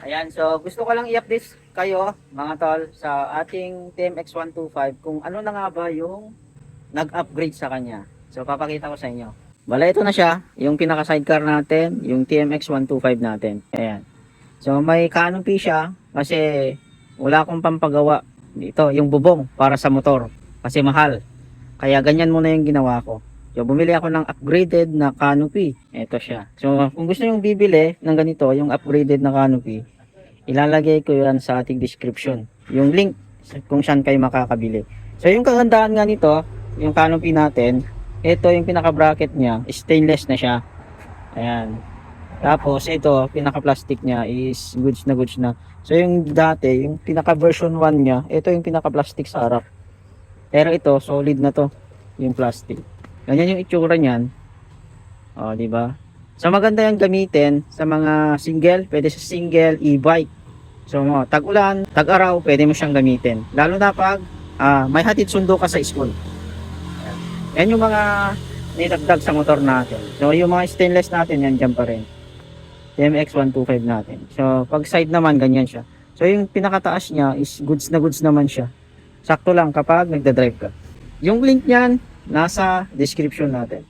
Ayan, so gusto ko lang i-update kayo mga tol sa ating TMX125 kung ano na nga ba yung nag-upgrade sa kanya. So papakita ko sa inyo. Bala ito na siya, yung pinaka sidecar natin, yung TMX125 natin. Ayan. So may canopy siya kasi wala akong pampagawa dito, yung bubong para sa motor kasi mahal. Kaya ganyan muna yung ginawa ko. So bumili ako ng upgraded na canopy. Ito siya. So kung gusto niyo bibili ng ganito, yung upgraded na canopy, ilalagay ko yan sa ating description. Yung link kung saan kayo makakabili. So yung kagandahan nga nito, yung canopy natin, ito yung pinaka bracket niya, stainless na siya. Ayan. Tapos ito, pinaka plastic niya is goods na goods na. So yung dati, yung pinaka version 1 niya, ito yung pinaka plastic sa harap. Pero ito, solid na to, yung plastic. Ganyan yung itsura niyan. O, di ba? So maganda yan gamitin sa mga single, pwede sa single e-bike. So tag-ulan, tag-araw, pwede mo siyang gamitin. Lalo na pag may hatid sundo ka sa school. Yan yung mga nidagdag sa motor natin. So yung mga stainless natin, yan dyan pa rin. TMX125 natin. So pag side naman, ganyan siya. So yung pinakataas niya is goods na goods naman siya. Sakto lang kapag nagda-drive ka. Yung link niyan, nasa description natin.